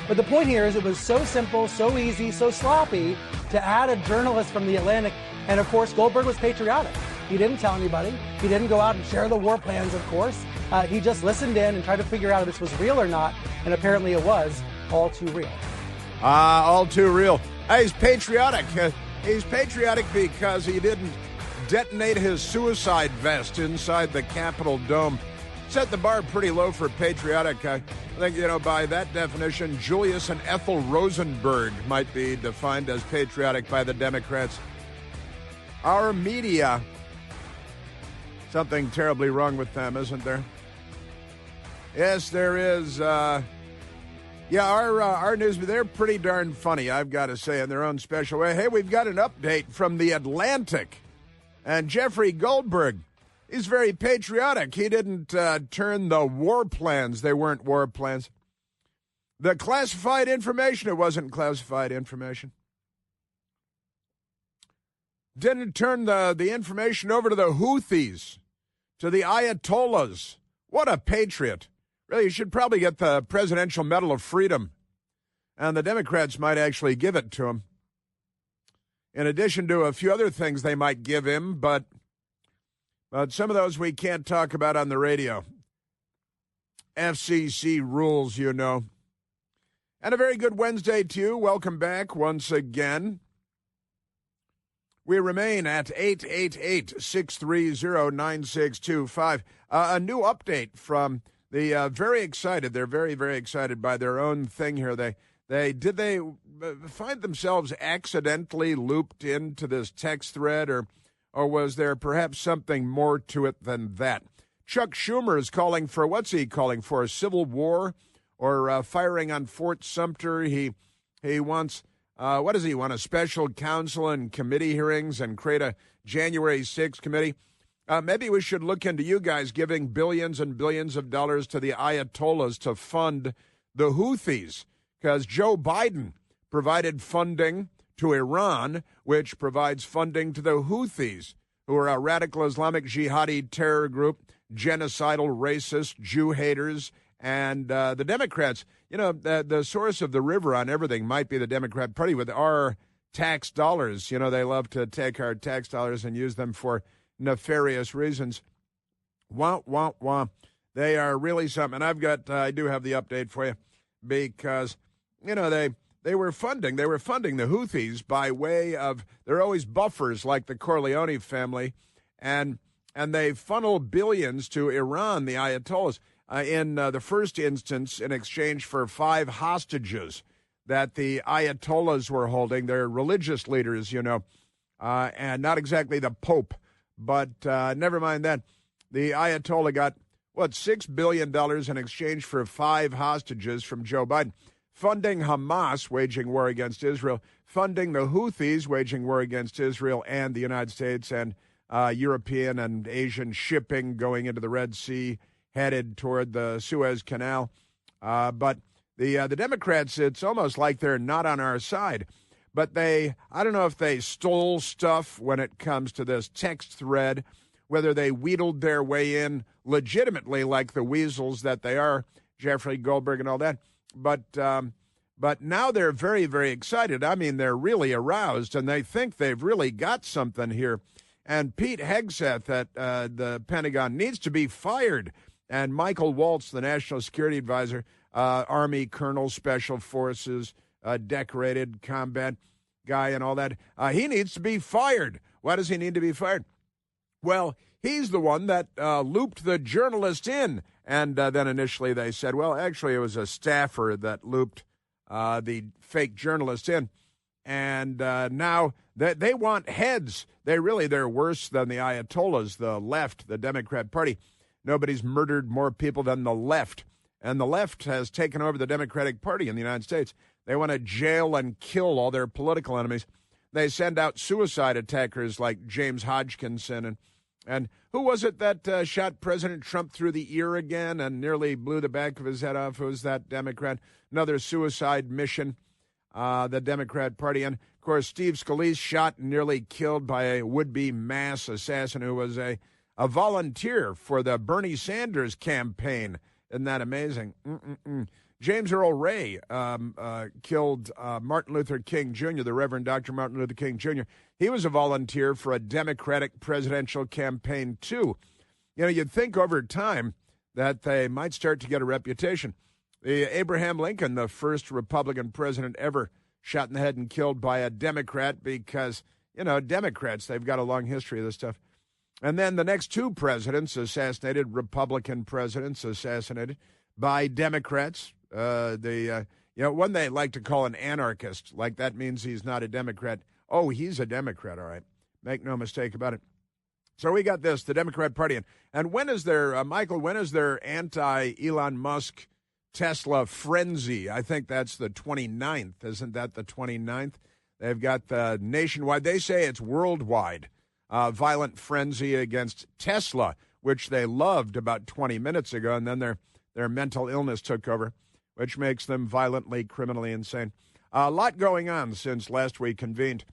But the point here is it was so simple, so easy, so sloppy to add a journalist from the Atlantic. And of course, Goldberg was patriotic. He didn't tell anybody. He didn't go out and share the war plans, of course. He just listened in and tried to figure out if this was real or not. And apparently it was all too real. All too real. He's patriotic. He's patriotic because he didn't detonate his suicide vest inside the Capitol dome. Set the bar pretty low for patriotic. I think, by that definition, Julius and Ethel Rosenberg might be defined as patriotic by the Democrats. Our media, something terribly wrong with them, isn't there? Yes, there is. Our news, they're pretty darn funny, I've got to say, in their own special way. Hey, we've got an update from the Atlantic. And Jeffrey Goldberg, he's very patriotic. He didn't turn the war plans. They weren't war plans. The classified information, it wasn't classified information. Didn't turn the information over to the Houthis, to the Ayatollahs. What a patriot. Really, you should probably get the Presidential Medal of Freedom. And the Democrats might actually give it to him. In addition to a few other things they might give him, but some of those we can't talk about on the radio. FCC rules, And a very good Wednesday to you. Welcome back once again. We remain at 888-630-9625. A new update from the very excited. They're very, very excited by their own thing here. They find themselves accidentally looped into this text thread, or was there perhaps something more to it than that? Chuck Schumer is calling for, what's he calling for, a civil war or firing on Fort Sumter? He wants, what does he want, a special counsel and committee hearings and create a January 6th committee? Maybe we should look into you guys giving billions and billions of dollars to the Ayatollahs to fund the Houthis, because Joe Biden provided funding to Iran, which provides funding to the Houthis, who are a radical Islamic jihadi terror group, genocidal, racist, Jew haters, and the Democrats. The source of the river on everything might be the Democrat Party with our tax dollars. They love to take our tax dollars and use them for nefarious reasons. Wah, wah, wah. They are really something. I do have the update for you, because, they were funding the Houthis by way of, they're always buffers like the Corleone family, and they funnel billions to Iran, the Ayatollahs, in the first instance in exchange for 5 hostages that the Ayatollahs were holding. They're religious leaders, and not exactly the Pope. But never mind that. The Ayatollah got, $6 billion in exchange for 5 hostages from Joe Biden. Funding Hamas, waging war against Israel. Funding the Houthis, waging war against Israel and the United States, and European and Asian shipping going into the Red Sea, headed toward the Suez Canal. But the Democrats, it's almost like they're not on our side. But I don't know if they stole stuff when it comes to this text thread, whether they wheedled their way in legitimately like the weasels that they are, Jeffrey Goldberg and all that. But now they're very, very excited. I mean, they're really aroused, and they think they've really got something here. And Pete Hegseth at the Pentagon needs to be fired. And Michael Waltz, the National Security Advisor, Army Colonel, Special Forces, decorated combat guy and all that, he needs to be fired. Why does he need to be fired? Well, he's the one that looped the journalist in. And then initially they said, well, actually it was a staffer that looped the fake journalist in. And now they want heads. They're worse than the Ayatollahs, the left, the Democrat Party. Nobody's murdered more people than the left. And the left has taken over the Democratic Party in the United States. They want to jail and kill all their political enemies. They send out suicide attackers like James Hodgkinson. And who was it that shot President Trump through the ear again and nearly blew the back of his head off? Who was that Democrat? Another suicide mission, the Democrat Party. And, of course, Steve Scalise shot and nearly killed by a would-be mass assassin who was a volunteer for the Bernie Sanders campaign. Isn't that amazing? James Earl Ray killed Martin Luther King Jr., the Reverend Dr. Martin Luther King Jr. He was a volunteer for a Democratic presidential campaign, too. You know, you'd think over time that they might start to get a reputation. Abraham Lincoln, the first Republican president ever shot in the head and killed by a Democrat because, you know, Democrats, they've got a long history of this stuff. And then the next two presidents assassinated, Republican presidents assassinated by Democrats. One they like to call an anarchist, like that means he's not a Democrat. Oh, he's a Democrat, all right. Make no mistake about it. So we got this, the Democrat Party. And when is their, Michael, when is their anti-Elon Musk Tesla frenzy? I think that's the 29th. Isn't that the 29th? They've got the nationwide, they say it's worldwide, violent frenzy against Tesla, which they loved about 20 minutes ago, and then their mental illness took over, which makes them violently, criminally insane. A lot going on since last week convened.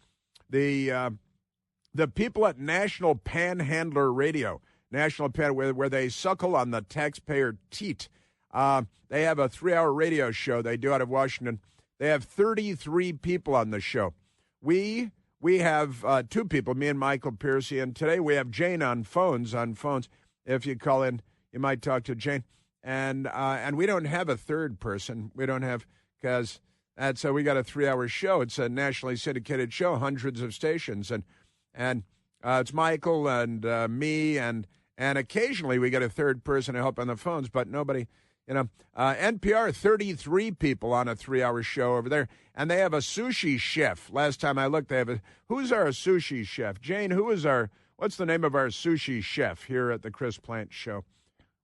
The people at National Panhandler Radio, where they suckle on the taxpayer teat. They have a 3-hour radio show they do out of Washington. They have 33 people on the show. We have two people, me and Michael Piercy, and today we have Jane on phones. If you call in, you might talk to Jane. And we don't have a third person. We don't have, because we got a 3-hour show. It's a nationally syndicated show, hundreds of stations, and it's Michael and me, and occasionally we get a third person to help on the phones, but nobody. You know, NPR, 33 people on a 3-hour show over there, and they have a sushi chef. Last time I looked, who's our sushi chef? Jane, what's the name of our sushi chef here at the Chris Plant Show?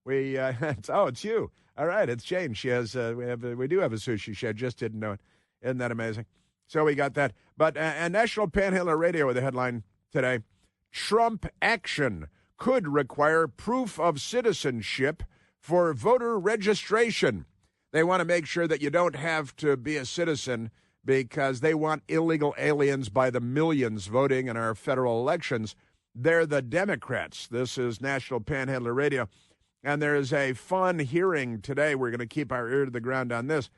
It's you. All right, it's Jane. She has, we do have a sushi chef, just didn't know it. Isn't that amazing? So we got that. But, and National Panhandler Radio with a headline today, Trump action could require proof of citizenship for voter registration. They want to make sure that you don't have to be a citizen because they want illegal aliens by the millions voting in our federal elections. They're the Democrats. This is National Panhandler Radio. And there is a fun hearing today. We're going to keep our ear to the ground on this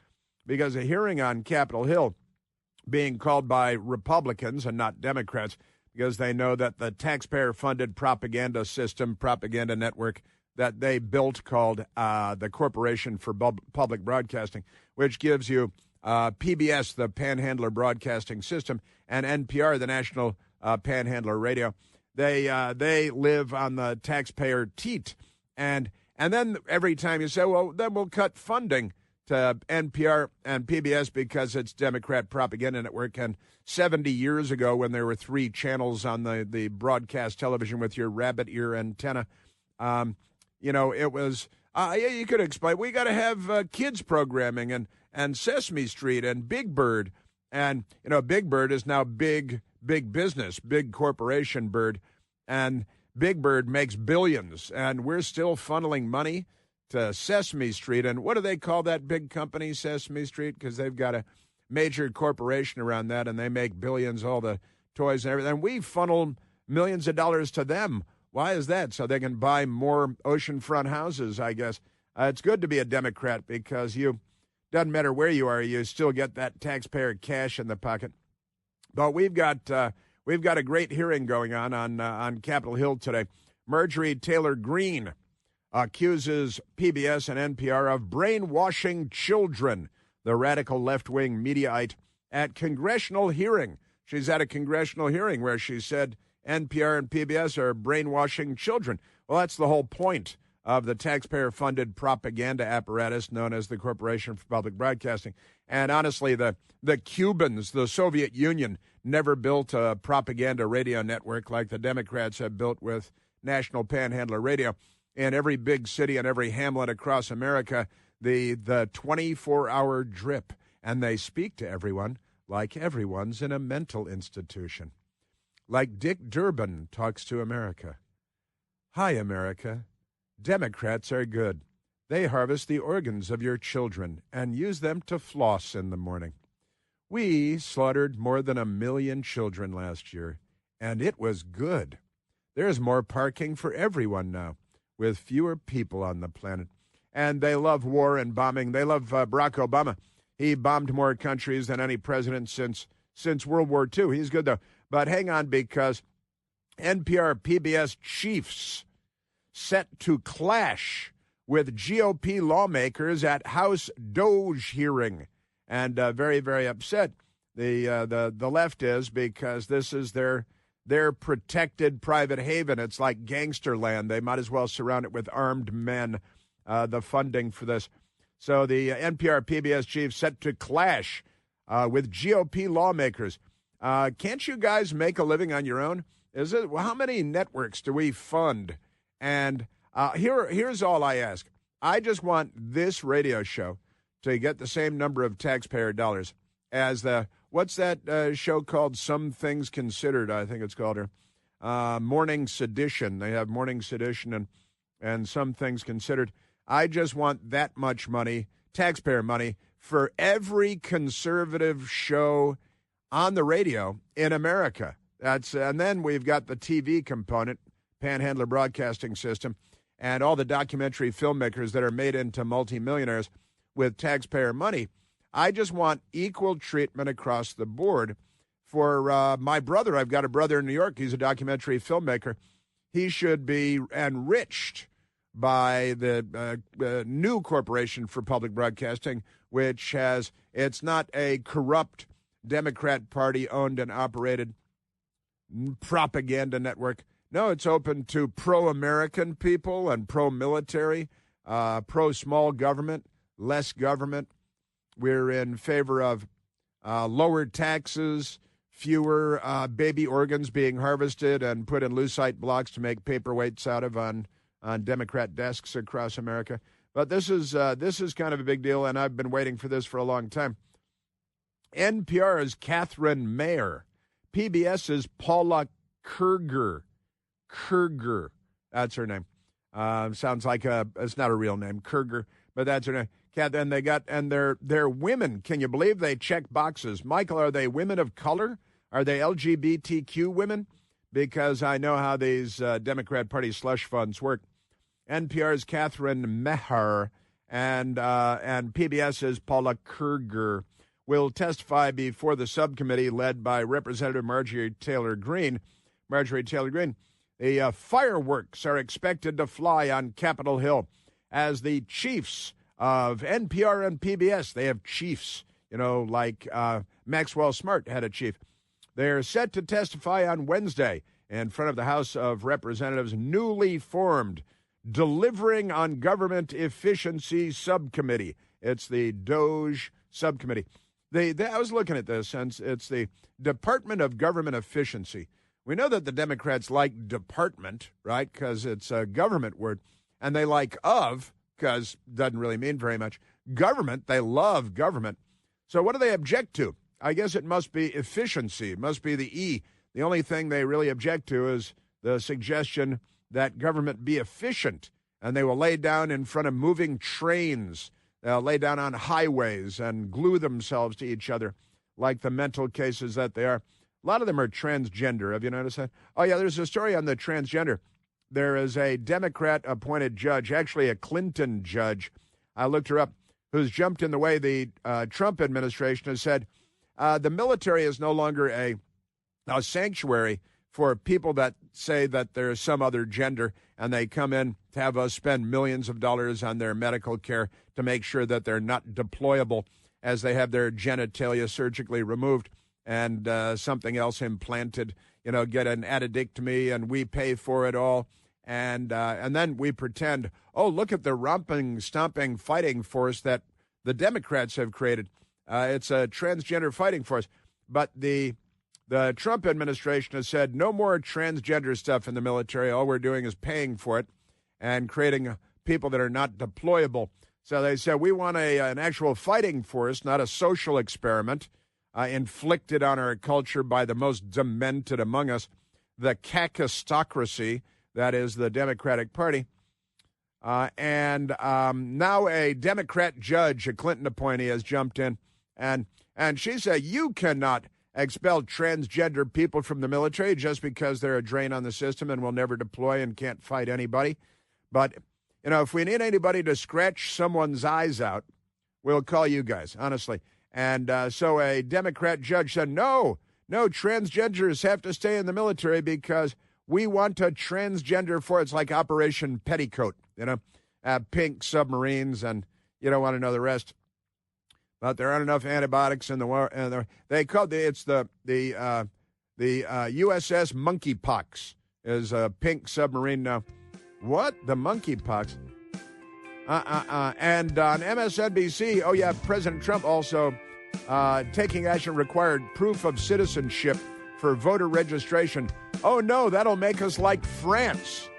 because a hearing on Capitol Hill being called by Republicans and not Democrats because they know that the taxpayer-funded propaganda network that they built called the Corporation for Public Broadcasting, which gives you PBS, the Panhandler Broadcasting System, and NPR, the National Panhandler Radio. They live on the taxpayer teat. And then every time you say, well, then we'll cut funding to NPR and PBS because it's Democrat propaganda network. And 70 years ago when there were 3 channels on the broadcast television with your rabbit ear antenna, it was, you could explain, we got to have kids programming and Sesame Street and Big Bird. And, Big Bird is now big business, big corporation Bird. And Big Bird makes billions. And we're still funneling money to Sesame Street. And what do they call that big company, Sesame Street? Because they've got a major corporation around that, and they make billions, all the toys and everything. And we funnel millions of dollars to them. Why is that? So they can buy more oceanfront houses, I guess. It's good to be a Democrat because doesn't matter where you are, you still get that taxpayer cash in the pocket. But we've got a great hearing going on Capitol Hill today. Marjorie Taylor Greene accuses PBS and NPR of brainwashing children, the radical left-wing mediaite, at congressional hearing. She's at a congressional hearing where she said NPR and PBS are brainwashing children. Well, that's the whole point of the taxpayer-funded propaganda apparatus known as the Corporation for Public Broadcasting. And honestly, the Cubans, the Soviet Union, never built a propaganda radio network like the Democrats have built with National Panhandler Radio. In every big city and every hamlet across America, the 24-hour drip. And they speak to everyone like everyone's in a mental institution. Like Dick Durbin talks to America. Hi, America. Democrats are good. They harvest the organs of your children and use them to floss in the morning. We slaughtered more than 1 million children last year, and it was good. There's more parking for everyone now, with fewer people on the planet. and they love war and bombing. They love Barack Obama. He bombed more countries than any president since World War II. He's good, though. But hang on, because NPR PBS chiefs set to clash with GOP lawmakers at House Doge hearing, and very, very upset. The left is, because this is their protected private haven. It's like gangster land. They might as well surround it with armed men, the funding for this. So the NPR PBS chiefs set to clash with GOP lawmakers. Can't you guys make a living on your own? How many networks do we fund? And here's all I ask. I just want this radio show to get the same number of taxpayer dollars as what's that show called? Some Things Considered, I think it's called, Morning Sedition. They have Morning Sedition and Some Things Considered. I just want that much money, taxpayer money, for every conservative show on the radio in America. And then we've got the TV component, Panhandler Broadcasting System, and all the documentary filmmakers that are made into multimillionaires with taxpayer money. I just want equal treatment across the board for my brother. I've got a brother in New York. He's a documentary filmmaker. He should be enriched by the new Corporation for Public Broadcasting, which it's not a corrupt Democrat Party owned and operated propaganda network. No, it's open to pro-American people and pro-military, pro-small government, less government. We're in favor of lower taxes, fewer baby organs being harvested and put in lucite blocks to make paperweights out of on Democrat desks across America. But this is kind of a big deal, and I've been waiting for this for a long time. NPR's Catherine Mayer, PBS's Paula Kerger, that's her name. Sounds like it's not a real name, Kerger, but that's her name. And they're women. Can you believe they check boxes? Michael, are they women of color? Are they LGBTQ women? Because I know how these Democrat Party slush funds work. NPR's Catherine Mayer and PBS's Paula Kerger will testify before the subcommittee led by Representative Marjorie Taylor Greene. The fireworks are expected to fly on Capitol Hill as the chiefs of NPR and PBS. They have chiefs, like Maxwell Smart had a chief. They're set to testify on Wednesday in front of the House of Representatives' newly formed Delivering on Government Efficiency Subcommittee. It's the Doge Subcommittee. I was looking at this, and it's the Department of Government Efficiency. We know that the Democrats like department, right, because it's a government word, and they like of, because it doesn't really mean very much. Government, they love government. So what do they object to? I guess it must be efficiency. It must be the E. The only thing they really object to is the suggestion that government be efficient, and they will lay down in front of moving trains. They'll lay down on highways and glue themselves to each other like the mental cases that they are. A lot of them are transgender. Have you noticed that? Oh, yeah, there's a story on the transgender. There is a Democrat-appointed judge, actually a Clinton judge, I looked her up, who's jumped in the way the Trump administration has said the military is no longer a sanctuary for people that say that there's some other gender, and they come in to have us spend millions of dollars on their medical care to make sure that they're not deployable as they have their genitalia surgically removed and something else implanted, get an addictomy, and we pay for it all. And then we pretend, oh, look at the romping, stomping fighting force that the Democrats have created. It's a transgender fighting force. But the Trump administration has said no more transgender stuff in the military. All we're doing is paying for it and creating people that are not deployable. So they said we want an actual fighting force, not a social experiment inflicted on our culture by the most demented among us, the kakistocracy, that is the Democratic Party. And now a Democrat judge, a Clinton appointee, has jumped in, and she said, you cannot expel transgender people from the military just because they're a drain on the system and will never deploy and can't fight anybody. But You know, if we need anybody to scratch someone's eyes out, we'll call you guys, honestly. And so a Democrat judge said, no, transgenders have to stay in the military because we want a transgender for it's like Operation Petticoat, you know, pink submarines, and you don't want to know the rest. But there aren't enough antibiotics in the war. They called it's the USS Monkeypox is a pink submarine now. What? The monkeypox? And on MSNBC, oh yeah, President Trump also taking action required proof of citizenship for voter registration. Oh no, that'll make us like France.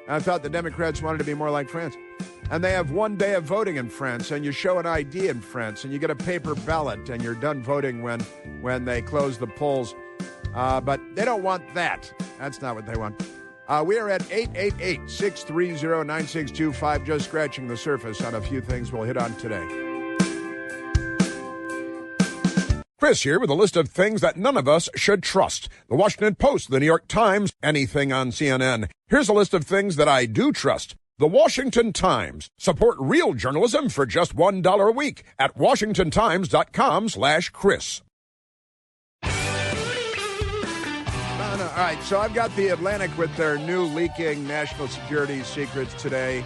I thought the Democrats wanted to be more like France. And they have 1 day of voting in France, and you show an ID in France, and you get a paper ballot, and you're done voting when they close the polls. But they don't want that. That's not what they want. We are at 888-630-9625, just scratching the surface on a few things we'll hit on today. Chris here with a list of things that none of us should trust. The Washington Post, the New York Times, anything on CNN. Here's a list of things that I do trust. The Washington Times. Support real journalism for just $1 a week at washingtontimes.com/Chris. All right, so I've got the Atlantic with their new leaking national security secrets today.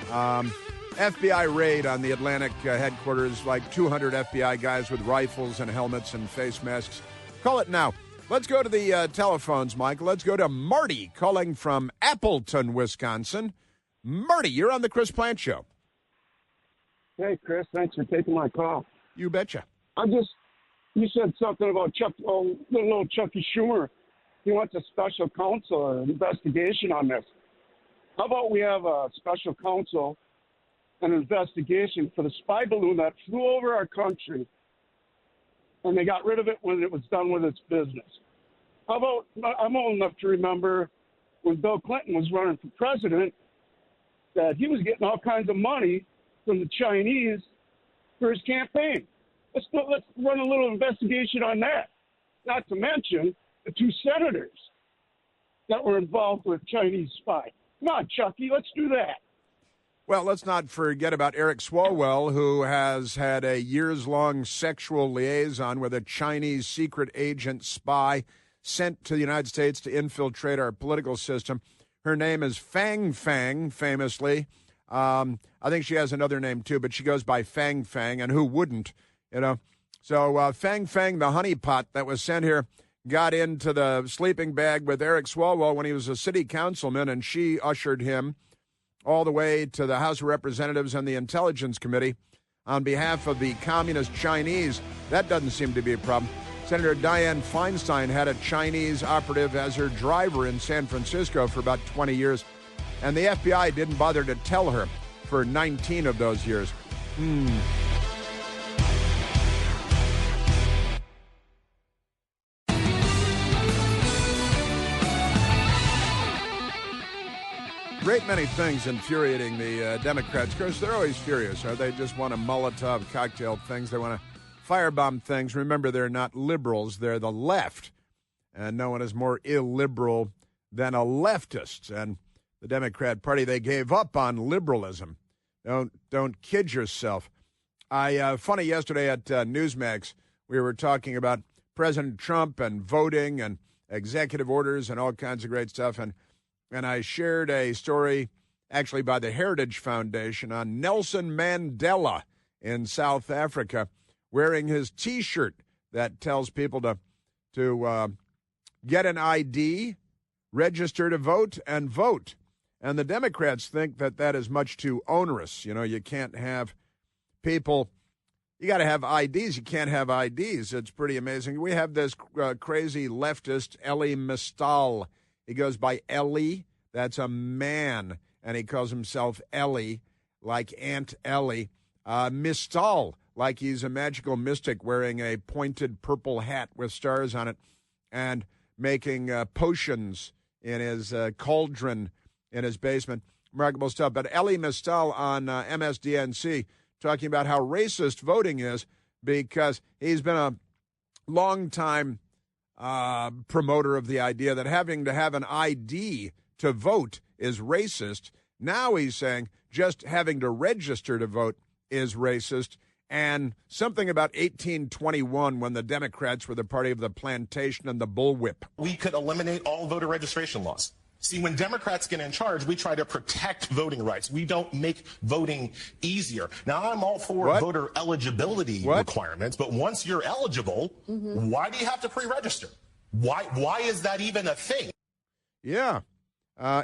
FBI raid on the Atlantic headquarters, like 200 FBI guys with rifles and helmets and face masks. Call it now. Let's go to the telephones, Michael. Let's go to Marty calling from Appleton, Wisconsin. Marty, you're on the Chris Plant Show. Hey, Chris, thanks for taking my call. You betcha. You said something about little Chucky Schumer. He wants a special counsel or an investigation on this. How about we have a special counsel and investigation for the spy balloon that flew over our country, and they got rid of it when it was done with its business? How about, I'm old enough to remember when Bill Clinton was running for president, that he was getting all kinds of money from the Chinese for his campaign. Let's run a little investigation on that. Not to mention the 2 senators that were involved with Chinese spy. Come on, Chucky, let's do that. Well, let's not forget about Eric Swalwell, who has had a years-long sexual liaison with a Chinese secret agent spy sent to the United States to infiltrate our political system. Her name is Fang Fang, famously. I think she has another name, too, but she goes by Fang Fang, and who wouldn't, you know? So Fang Fang, the honeypot that was sent here, got into the sleeping bag with Eric Swalwell when he was a city councilman, and she ushered him all the way to the House of Representatives and the Intelligence Committee on behalf of the Communist Chinese. That doesn't seem to be a problem. Senator Dianne Feinstein had a Chinese operative as her driver in San Francisco for about 20 years, and the FBI didn't bother to tell her for 19 of those years. Great many things infuriating the Democrats. Of course, they're always furious. They just want to Molotov cocktail things. They want to firebomb things. Remember, they're not liberals. They're the left. And no one is more illiberal than a leftist. And the Democrat Party, they gave up on liberalism. Don't kid yourself. Funny, yesterday at Newsmax, we were talking about President Trump and voting and executive orders and all kinds of great stuff. And I shared a story, actually by the Heritage Foundation, on Nelson Mandela in South Africa, wearing his T-shirt that tells people to get an ID, register to vote, and vote. And the Democrats think that is much too onerous. You know, you can't have people, you got to have IDs. You can't have IDs. It's pretty amazing. We have this crazy leftist, Elie Mystal. He goes by Elie. That's a man, and he calls himself Elie, like Aunt Ellie. Mystal, like he's a magical mystic wearing a pointed purple hat with stars on it and making potions in his cauldron in his basement. Remarkable stuff. But Elie Mystal on MSDNC talking about how racist voting is because he's been a long-time promoter of the idea that having to have an ID to vote is racist. Now he's saying just having to register to vote is racist, and something about 1821 when the Democrats were the party of the plantation and the bullwhip. We could eliminate all voter registration laws. See, when Democrats get in charge, we try to protect voting rights. We don't make voting easier. Now, I'm all for voter eligibility requirements, but once you're eligible, why do you have to pre-register? Why is that even a thing? Yeah.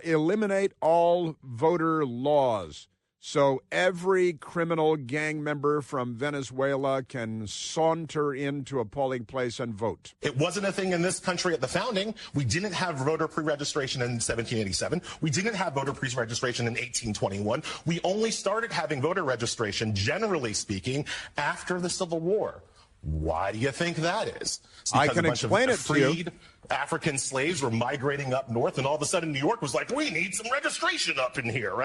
Eliminate all voter laws. So every criminal gang member from Venezuela can saunter into a polling place and vote. It wasn't a thing in this country at the founding. We didn't have voter pre-registration in 1787. We didn't have voter pre-registration in 1821. We only started having voter registration, generally speaking, after the Civil War. Why do you think that is? I can explain it to you. Freed African slaves were migrating up north, and all of a sudden New York was like, we need some registration up in here, right?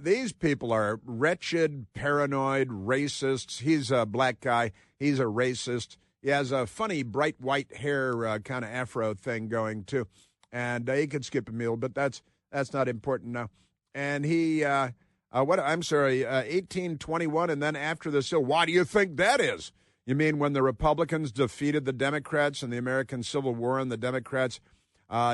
These people are wretched, paranoid, racists. He's a black guy. He's a racist. He has a funny, bright white hair kind of afro thing going, too. And he could skip a meal, but that's not important now. And he, 1821, and then after the Civil War. Why do you think that is? You mean when the Republicans defeated the Democrats in the American Civil War and the Democrats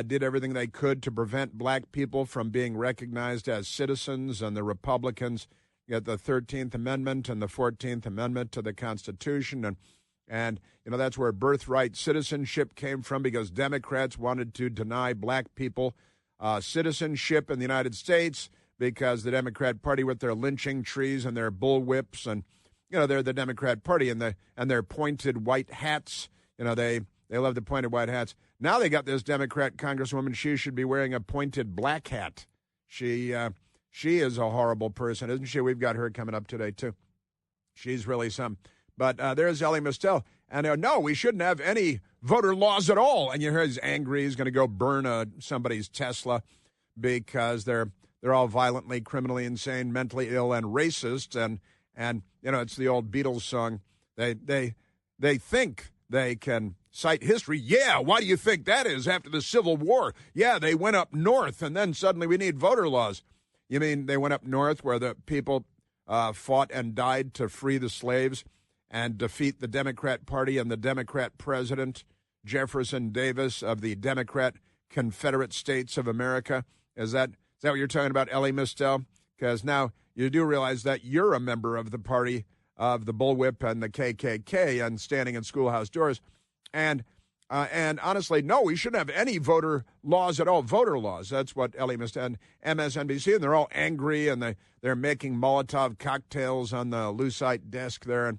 did everything they could to prevent black people from being recognized as citizens, and the Republicans get the 13th Amendment and the 14th Amendment to the Constitution, and you know that's where birthright citizenship came from, because Democrats wanted to deny black people citizenship in the United States because the Democrat Party, with their lynching trees and their bullwhips, and you know they're the Democrat Party and their pointed white hats. You know they love the pointed white hats. Now they got this Democrat Congresswoman. She should be wearing a pointed black hat. She is a horrible person, isn't she? We've got her coming up today, too. She's really some. But there's Elie Mystal. And no, we shouldn't have any voter laws at all. And you hear he's angry. He's going to go burn somebody's Tesla because they're all violently, criminally insane, mentally ill, and racist. And you know, it's the old Beatles song. They think they can cite history. Yeah, why do you think that is? After the Civil War, yeah, they went up north, and then suddenly we need voter laws. You mean they went up north where the people fought and died to free the slaves and defeat the Democrat Party and the Democrat president, Jefferson Davis of the Democrat Confederate States of America? Is that what you're talking about, Elie Mystal? Because now you do realize that you're a member of the party of the bullwhip and the KKK and standing in schoolhouse doors. And honestly, no, we shouldn't have any voter laws at all. Voter laws, that's what Elie Mystal and MSNBC, and they're all angry, and they're making Molotov cocktails on the Lucite desk there, and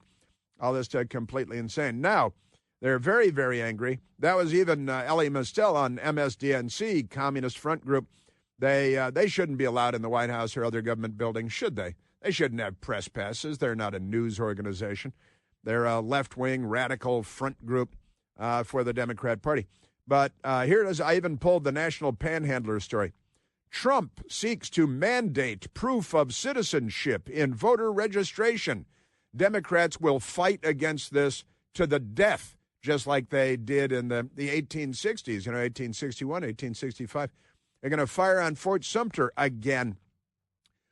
all this stuff, completely insane. Now, they're very, very angry. That was even Elie Mystal on MSDNC, Communist Front Group. They shouldn't be allowed in the White House or other government buildings, should they? They shouldn't have press passes. They're not a news organization. They're a left-wing radical front group for the Democrat Party. But here it is. I even pulled the National Panhandler story. Trump seeks to mandate proof of citizenship in voter registration. Democrats will fight against this to the death, just like they did in the 1860s, 1861, 1865. They're going to fire on Fort Sumter again.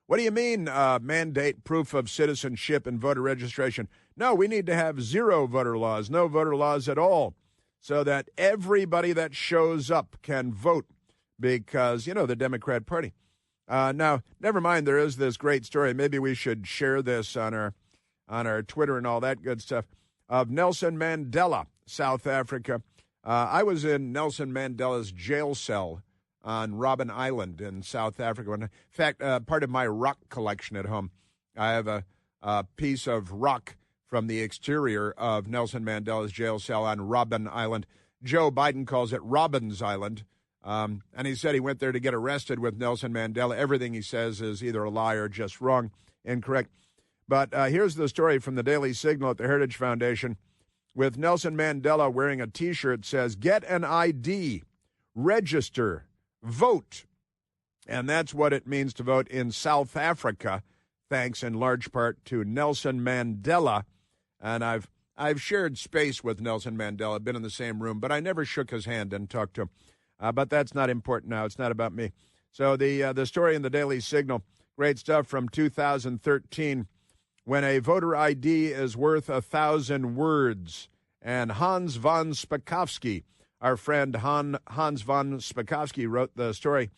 What do you mean mandate proof of citizenship in voter registration? No, we need to have zero voter laws, no voter laws at all, so that everybody that shows up can vote because, the Democrat Party. Now, never mind, there is this great story. Maybe we should share this on our Twitter and all that good stuff, of Nelson Mandela, South Africa. I was in Nelson Mandela's jail cell on Robben Island in South Africa. In fact, part of my rock collection at home, I have a piece of rock from the exterior of Nelson Mandela's jail cell on Robben Island. Joe Biden calls it Robbins Island. And he said he went there to get arrested with Nelson Mandela. Everything he says is either a lie or just wrong, incorrect. But here's the story from the Daily Signal at the Heritage Foundation, with Nelson Mandela wearing a T-shirt that says, "Get an ID, register, vote." And that's what it means to vote in South Africa, thanks in large part to Nelson Mandela. And I've shared space with Nelson Mandela, been in the same room, but I never shook his hand and talked to him. But that's not important now. It's not about me. So the story in the Daily Signal, Great stuff from 2013. When a voter ID is worth 1,000 words. And Hans von Spakovsky, our friend Hans von Spakovsky, wrote the story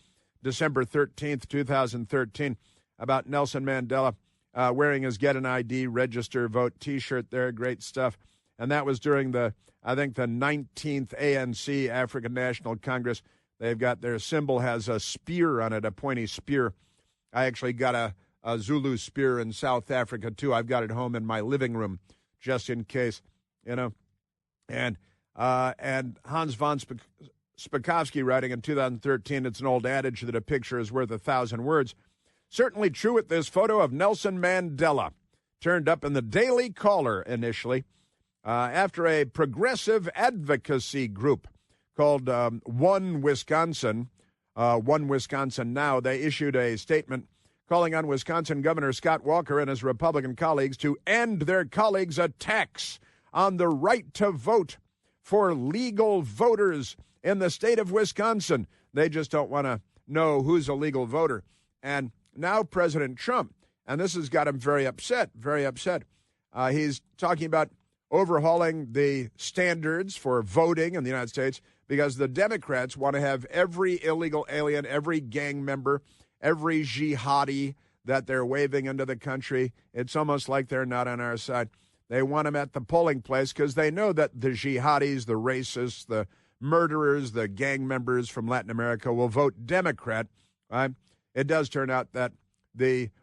December 13th, 2013, about Nelson Mandela wearing his Get an ID, Register, Vote T-shirt there. Great stuff. And that was during the 19th ANC, African National Congress. They've got their symbol has a spear on it, a pointy spear. I actually got a Zulu spear in South Africa, too. I've got it home in my living room, just in case, you know. And Hans von Spakovsky writing in 2013, it's an old adage that a picture is worth 1,000 words. Certainly true with this photo of Nelson Mandela, turned up in the Daily Caller initially, after a progressive advocacy group called One Wisconsin Now, they issued a statement calling on Wisconsin Governor Scott Walker and his Republican colleagues to end their colleagues' attacks on the right to vote for legal voters in the state of Wisconsin. They just don't want to know who's a legal voter. And now President Trump, and this has got him very upset. He's talking about overhauling the standards for voting in the United States because the Democrats want to have every illegal alien, every gang member, every jihadi that they're waving into the country. It's almost like they're not on our side. They want them at the polling place because they know that the jihadis, the racists, the murderers, the gang members from Latin America will vote Democrat. Right? It does turn out that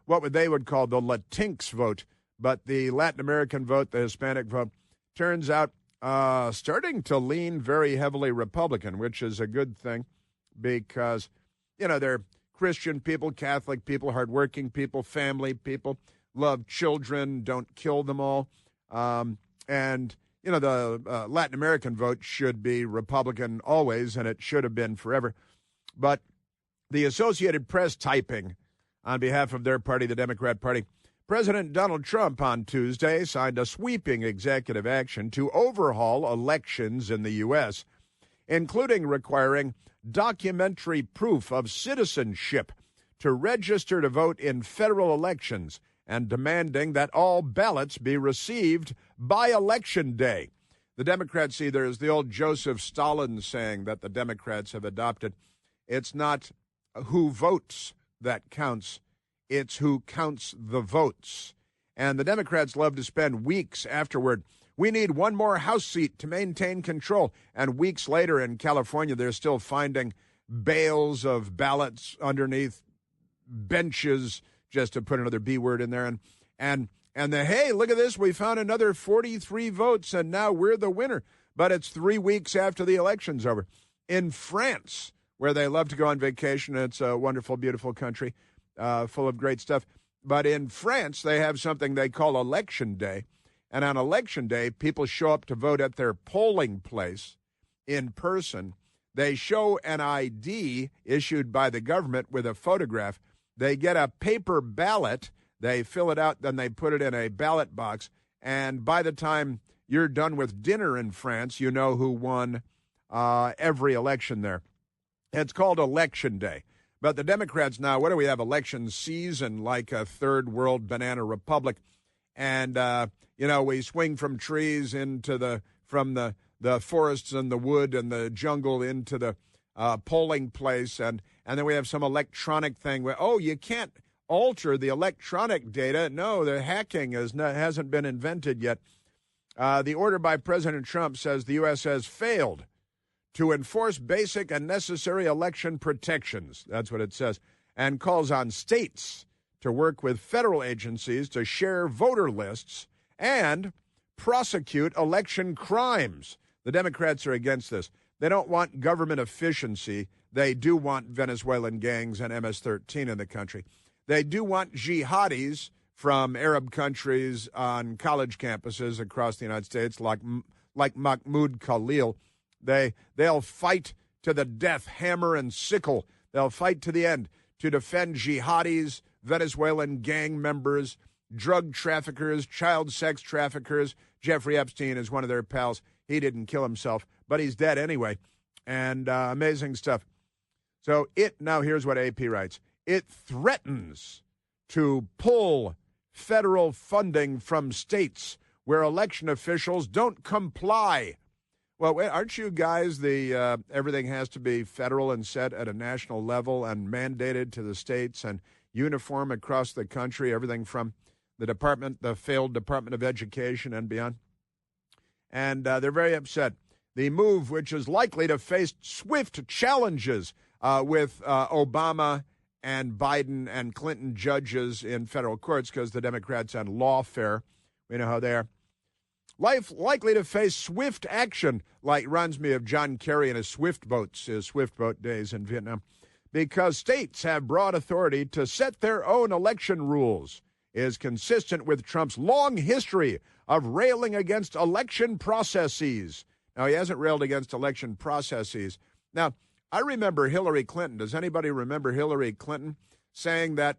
what they would call the Latinx vote, but the Latin American vote, the Hispanic vote, turns out starting to lean very heavily Republican, which is a good thing because, you know, they're Christian people, Catholic people, hardworking people, family people, love children, don't kill them all. And, you know, the Latin American vote should be Republican always, and it should have been forever. But the Associated Press typing on behalf of their party, the Democrat Party, President Donald Trump on Tuesday signed a sweeping executive action to overhaul elections in the U.S., including requiring documentary proof of citizenship to register to vote in federal elections and demanding that all ballots be received by Election Day. The Democrats see there's the old Joseph Stalin saying that the Democrats have adopted. It's not who votes that counts. It's who counts the votes. And the Democrats love to spend weeks afterward. We need one more House seat to maintain control. And weeks later in California, they're still finding bales of ballots underneath benches, just to put another B word in there. And hey, look at this. We found another 43 votes, and now we're the winner. But it's 3 weeks after the election's over. In France, where they love to go on vacation, it's a wonderful, beautiful country, full of great stuff. But in France, they have something they call Election Day. And on Election Day, people show up to vote at their polling place in person. They show an ID issued by the government with a photograph. They get a paper ballot. They fill it out, then they put it in a ballot box. And by the time you're done with dinner in France, you know who won every election there. It's called Election Day. But the Democrats now, what do we have? Election season like a third world banana republic. And, we swing from trees from the forests and the wood and the jungle into the polling place. And then we have some electronic thing where, you can't alter the electronic data. No, the hacking hasn't been invented yet. The order by President Trump says the U.S. has failed to enforce basic and necessary election protections. That's what it says. And calls on states to work with federal agencies to share voter lists and prosecute election crimes. The Democrats are against this. They don't want government efficiency. They do want Venezuelan gangs and MS-13 in the country. They do want jihadis from Arab countries on college campuses across the United States, like Mahmoud Khalil. They'll fight to the death, hammer and sickle. They'll fight to the end to defend jihadis, Venezuelan gang members, drug traffickers, child sex traffickers. Jeffrey Epstein is one of their pals. He didn't kill himself, but he's dead anyway. And amazing stuff. So now here's what AP writes. It threatens to pull federal funding from states where election officials don't comply. Well, aren't you guys everything has to be federal and set at a national level and mandated to the states and uniform across the country, everything from the failed Department of Education and beyond? And they're very upset. The move, which is likely to face swift challenges with Obama and Biden and Clinton judges in federal courts because the Democrats on lawfare, we know how they are. Likely to face swift action, like reminds me of John Kerry and his swift boat days in Vietnam, because states have broad authority to set their own election rules, is consistent with Trump's long history of railing against election processes. Now, he hasn't railed against election processes. Now, I remember Hillary Clinton. Does anybody remember Hillary Clinton saying that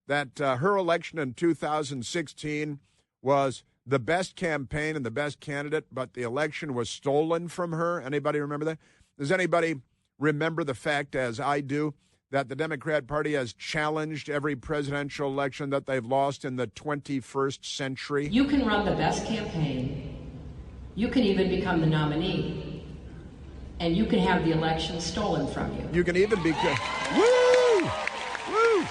her election in 2016 was the best campaign and the best candidate, but the election was stolen from her? Anybody remember that? Does anybody remember the fact, as I do, that the Democrat Party has challenged every presidential election that they've lost in the 21st century? You can run the best campaign. You can even become the nominee. And you can have the election stolen from you. You can even be... Woo! Woo!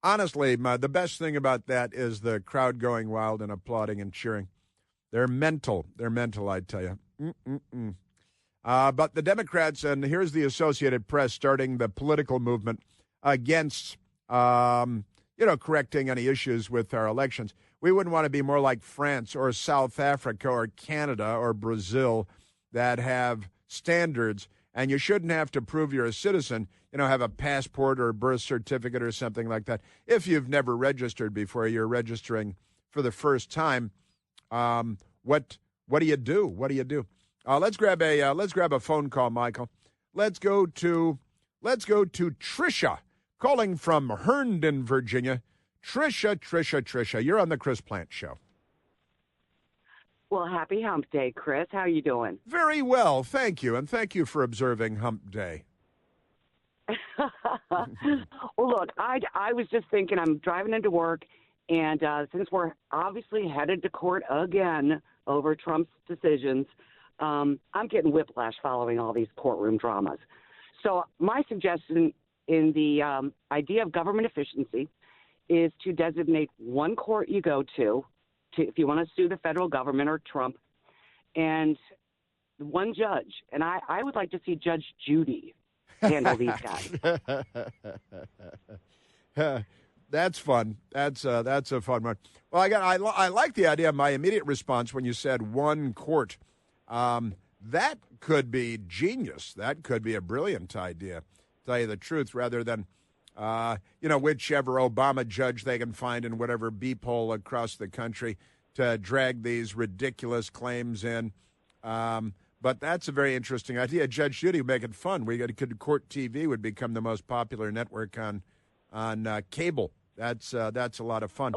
Honestly, the best thing about that is the crowd going wild and applauding and cheering. They're mental. They're mental, I tell you. But the Democrats, and here's the Associated Press starting the political movement against, correcting any issues with our elections. We wouldn't want to be more like France or South Africa or Canada or Brazil that have standards, and you shouldn't have to prove you're a citizen, have a passport or a birth certificate or something like that. If you've never registered before, you're registering for the first time. What do you do? What do you do? Let's grab a phone call, Michael. Let's go to Tricia, calling from Herndon, Virginia. Tricia, you're on the Chris Plant Show. Well, happy Hump Day, Chris. How are you doing? Very well, thank you, and thank you for observing Hump Day. Well, look, I was just thinking, I'm driving into work, and since we're obviously headed to court again over Trump's decisions, I'm getting whiplash following all these courtroom dramas. So my suggestion in the idea of government efficiency is to designate one court you go to if you want to sue the federal government or Trump, and one judge. And I would like to see Judge Judy handle these guys. That's fun. That's a fun one. Well, I like the idea. My immediate response when you said one court, that could be genius. That could be a brilliant idea, to tell you the truth, rather than whichever Obama judge they can find in whatever beephole across the country to drag these ridiculous claims in. But that's a very interesting idea. Judge Judy would make it fun. Court TV would become the most popular network on cable. That's a lot of fun.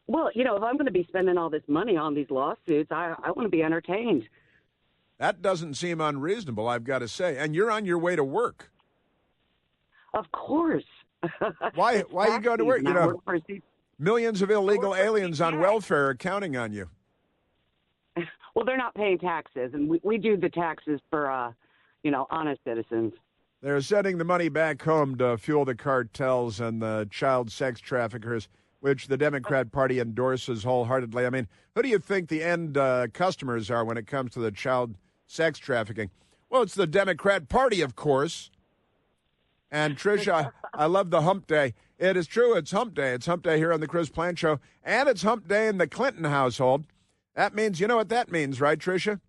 Well, if I'm going to be spending all this money on these lawsuits, I want to be entertained. That doesn't seem unreasonable, I've got to say. And you're on your way to work. Of course. Why are you going to work? Millions of illegal aliens on welfare are counting on you. Well, they're not paying taxes, and we do the taxes for, honest citizens. They're sending the money back home to fuel the cartels and the child sex traffickers, which the Democrat Party endorses wholeheartedly. I mean, who do you think the end customers are when it comes to the child sex trafficking? Well, it's the Democrat Party, of course. And, Tricia, I love the Hump Day. It is true. It's Hump Day. It's Hump Day here on the Chris Plant Show. And it's Hump Day in the Clinton household. That means, you know what that means, right, Tricia?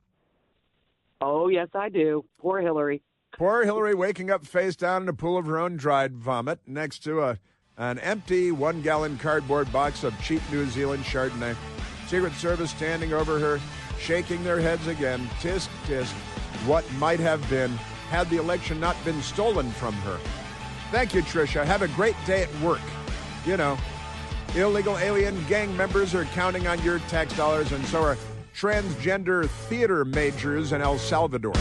Oh, yes, I do. Poor Hillary. Poor Hillary waking up face down in a pool of her own dried vomit next to an empty 1-gallon cardboard box of cheap New Zealand Chardonnay. Secret Service standing over her, shaking their heads again. Tisk, tisk. What might have been had the election not been stolen from her. Thank you, Tricia. Have a great day at work. Illegal alien gang members are counting on your tax dollars, and so are transgender theater majors in El Salvador.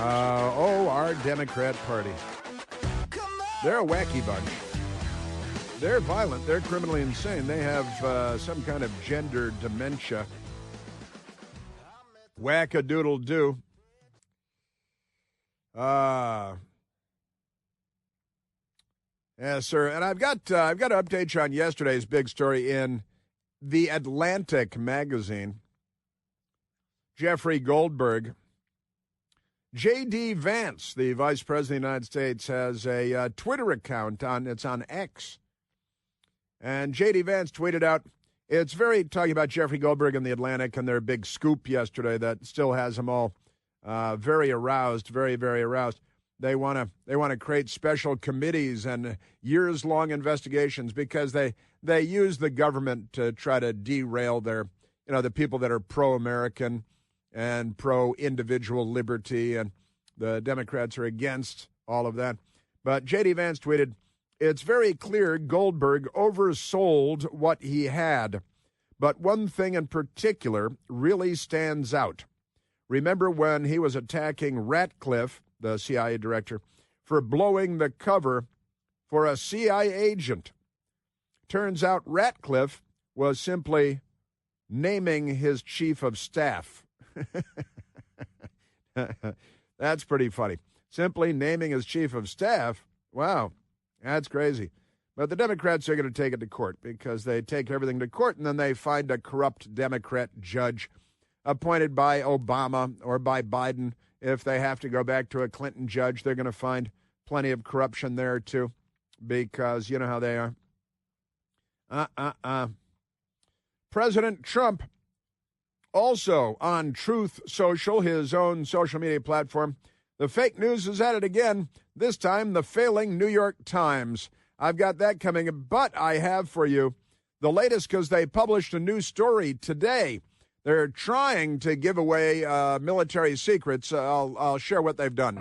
Our Democrat Party. They're a wacky bunch. They're violent. They're criminally insane. They have some kind of gender dementia. Whack-a-doodle-doo. Yes, sir. And I've got to update you on yesterday's big story in The Atlantic magazine. Jeffrey Goldberg. J.D. Vance, the Vice President of the United States, has a Twitter account it's on X. And J.D. Vance tweeted out, it's very talking about Jeffrey Goldberg and The Atlantic and their big scoop yesterday that still has them all very aroused, very, very aroused. They want to create special committees and years-long investigations because they use the government to try to derail their, the people that are pro-American and pro-individual liberty, and the Democrats are against all of that. But J.D. Vance tweeted, it's very clear Goldberg oversold what he had, but one thing in particular really stands out. Remember when he was attacking Ratcliffe, the CIA director, for blowing the cover for a CIA agent? Turns out Ratcliffe was simply naming his chief of staff. That's pretty funny. Simply naming his chief of staff? Wow, that's crazy. But the Democrats are going to take it to court because they take everything to court and then they find a corrupt Democrat judge appointed by Obama or by Biden. If they have to go back to a Clinton judge, they're going to find plenty of corruption there too because you know how they are. President Trump also on Truth Social, his own social media platform. The fake news is at it again, this time the failing New York Times. I've got that coming, but I have for you the latest because they published a new story today. They're trying to give away military secrets. I'll share what they've done.